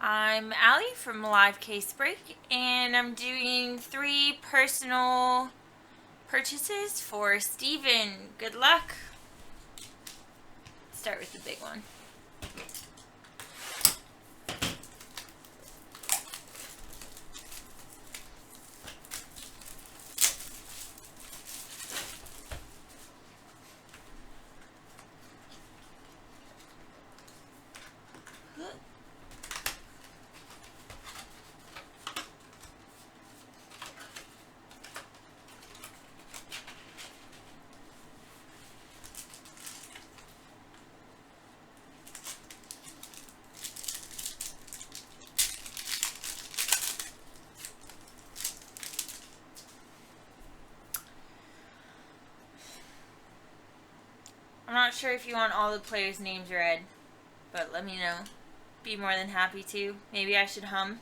I'm Allie from Live Case Break, and I'm doing 3 personal purchases for Steven. Good luck. Start with the big one. I'm not sure if you want all the players' names read, but let me know. Be more than happy to. Maybe I should hum.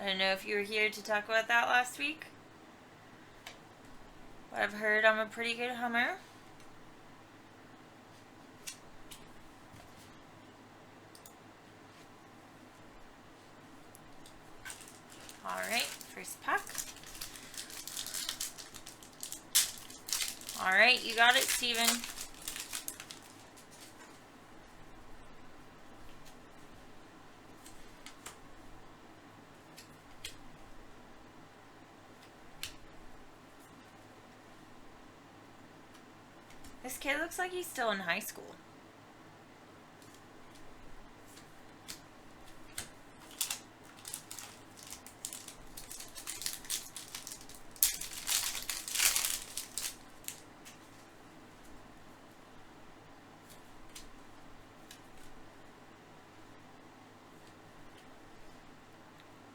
I don't know if you were here to talk about that last week, but I've heard I'm a pretty good hummer. Alright, first pack. Alright, you got it, Steven. This kid looks like he's still in high school.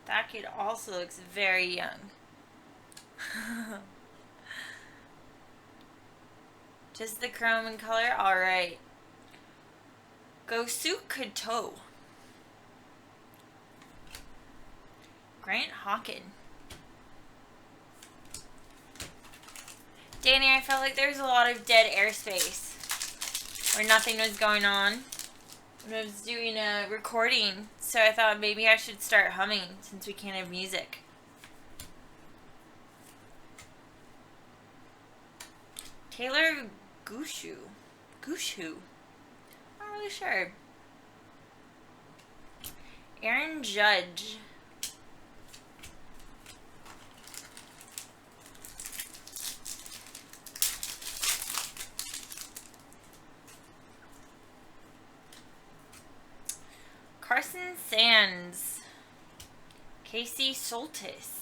That kid also looks very young. Just the chrome and color? Alright. Gosu Kato. Grant Hawken. Danny, I felt like there was a lot of dead airspace where nothing was going on when I was doing a recording, so I thought maybe I should start humming since we can't have music. Taylor Gushu. Not really sure. Aaron Judge. Carson Sands. Casey Soltis.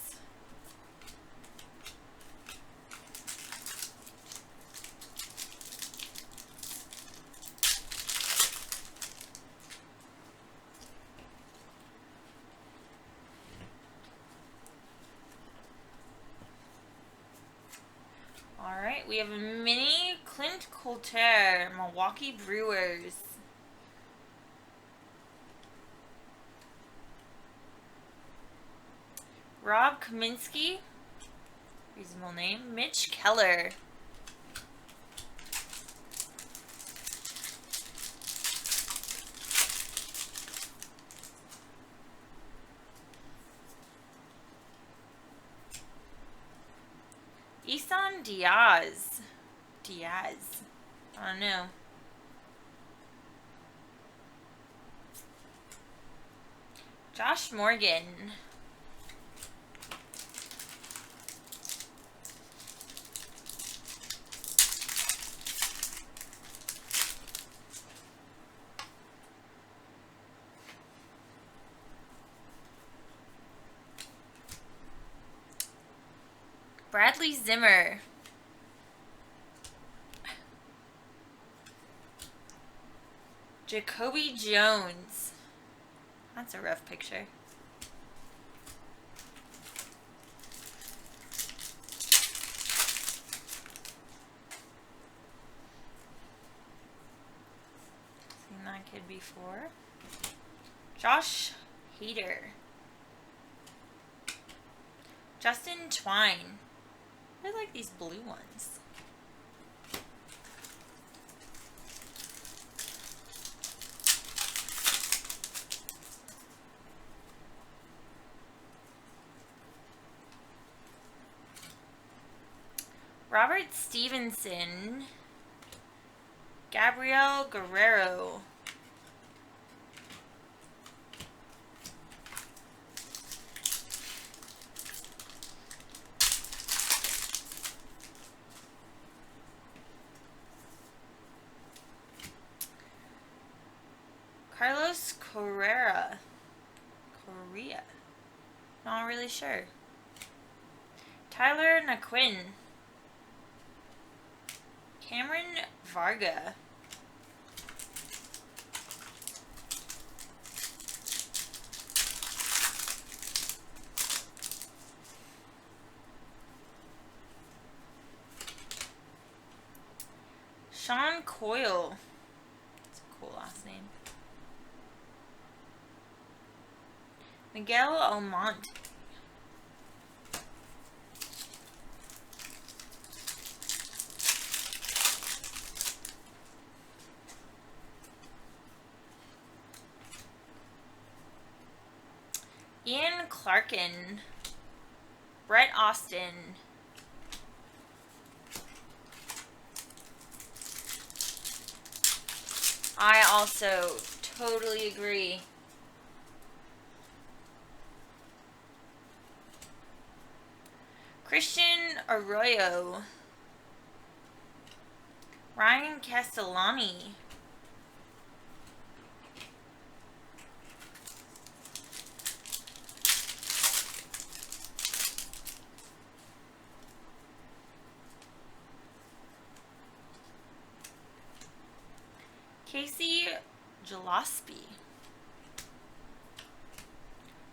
Alright, we have a mini Clint Coulter, Milwaukee Brewers. Rob Kaminsky, reasonable name. Mitch Keller. Isan Diaz. I don't know. Josh Morgan. Bradley Zimmer. Jacoby Jones. That's a rough picture. Seen that kid before. Josh Hader. Justin Twine. I like these blue ones. Robert Stevenson. Gabriel Guerrero. Carlos Correa. Not really sure. Tyler Naquin. Cameron Varga. Sean Coyle. That's a cool last name. Miguel Almonte. Ian Clarkin. Brett Austin. I also totally agree. Christian Arroyo. Ryan Castellani. Casey Gillespie.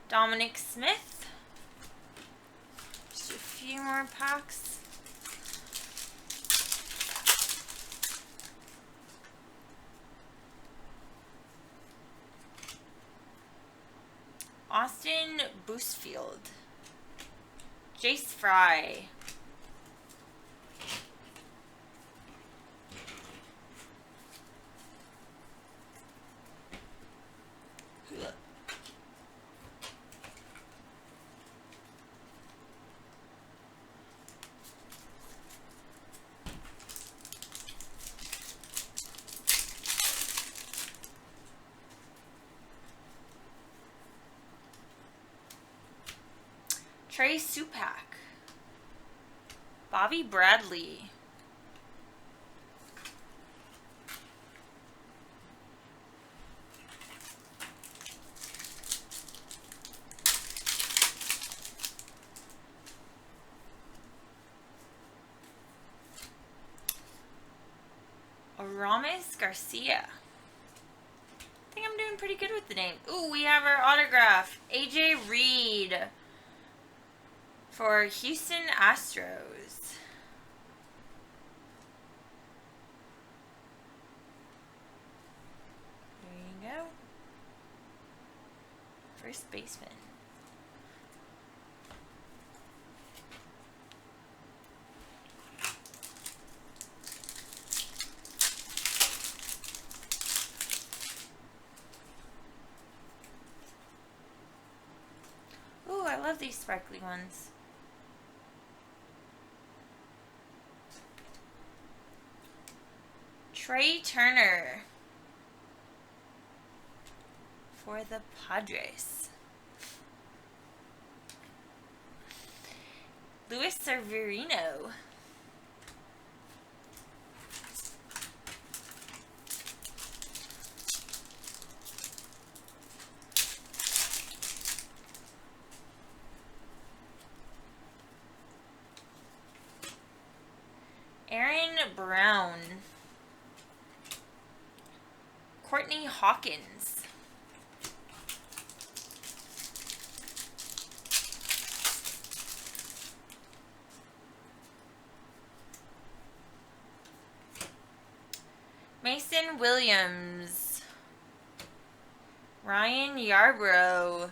Dominic Smith. Just a few more packs. Austin Boosfield. Jace Fry. Trey Supak. Bobby Bradley. Aramis Garcia. I think I'm doing pretty good with the name. Ooh, we have our autograph. AJ Reed for Houston Astros. There you go. First baseman. Ooh, I love these sparkly ones. Trey Turner for the Padres. Luis Severino. Aaron Brown. Courtney Hawkins. Mason Williams. Ryan Yarbrough.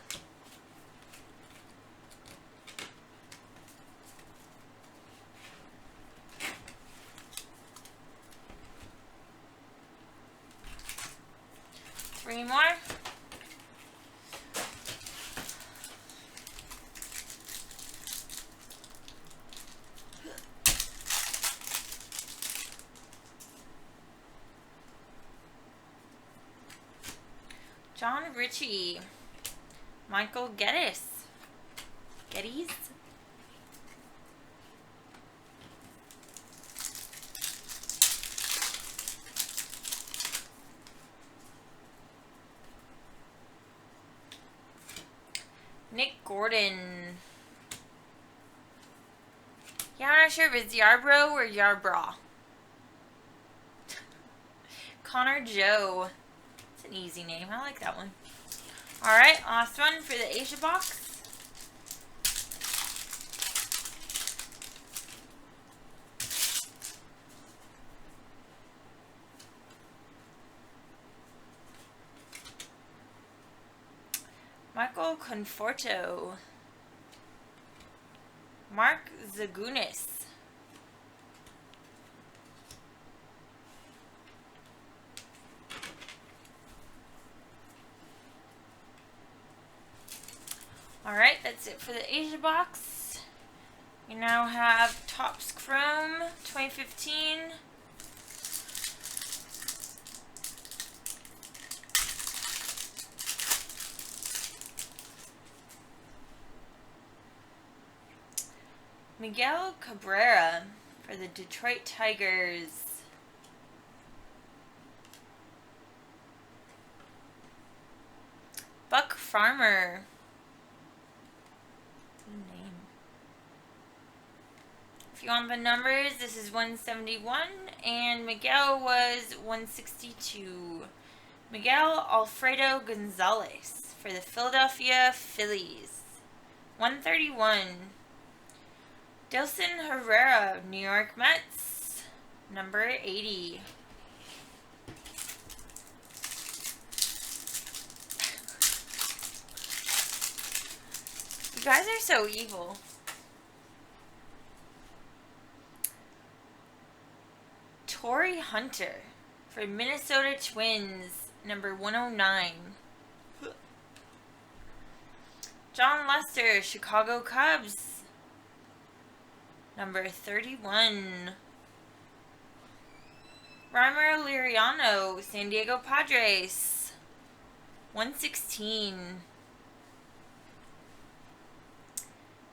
Three more. John Ritchie. Michael Geddes. Geddes? Nick Gordon. Yeah, I'm not sure if it's Yarbrough or Yarbrough. Connor Joe. It's an easy name. I like that one. Alright, last one for the Asia box. Michael Conforto. Mark Zagunis. Alright, that's it for the Asia box. We now have Topps Chrome 2015. Miguel Cabrera for the Detroit Tigers. Buck Farmer. Good name. If you want the numbers, this is 171, and Miguel was 162. Miguel Alfredo Gonzalez for the Philadelphia Phillies. 131. Dilson Herrera, New York Mets. Number 80. You guys are so evil. Torrey Hunter for Minnesota Twins. Number 109. John Lester, Chicago Cubs. Number 31. Reimer Liriano, San Diego Padres. 116.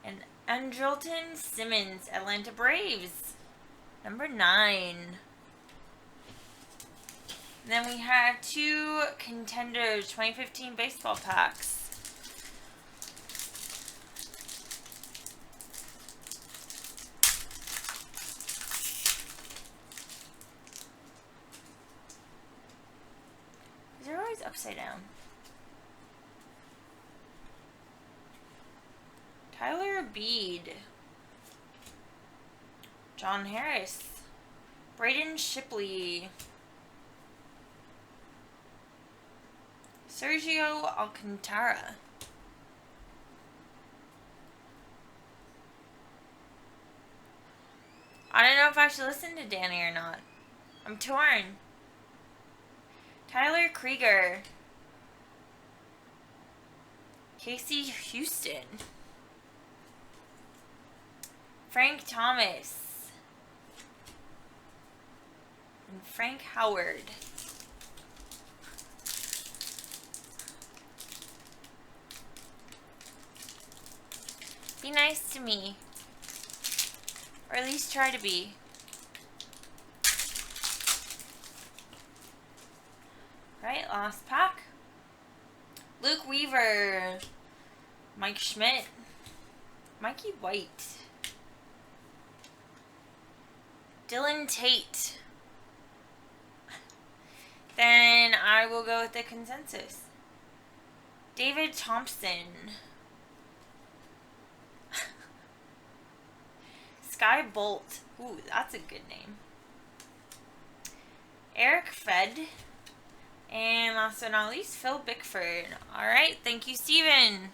And Andrelton Simmons, Atlanta Braves. Number 9. And then we have 2 Contenders 2015 baseball packs. These are always upside down. Tyler Beede. John Harris. Braden Shipley. Sergio Alcantara. I don't know if I should listen to Danny or not. I'm torn. Tyler Krieger. Casey Houston. Frank Thomas. And Frank Howard. Be nice to me. Or at least try to be. Right, last pack. Luke Weaver. Mike Schmidt. Mikey White. Dylan Tate. Then I will go with the consensus. David Thompson. Sky Bolt. Ooh, that's a good name. Eric Fed. And last but not least, Phil Bickford. Alright, thank you, Steven.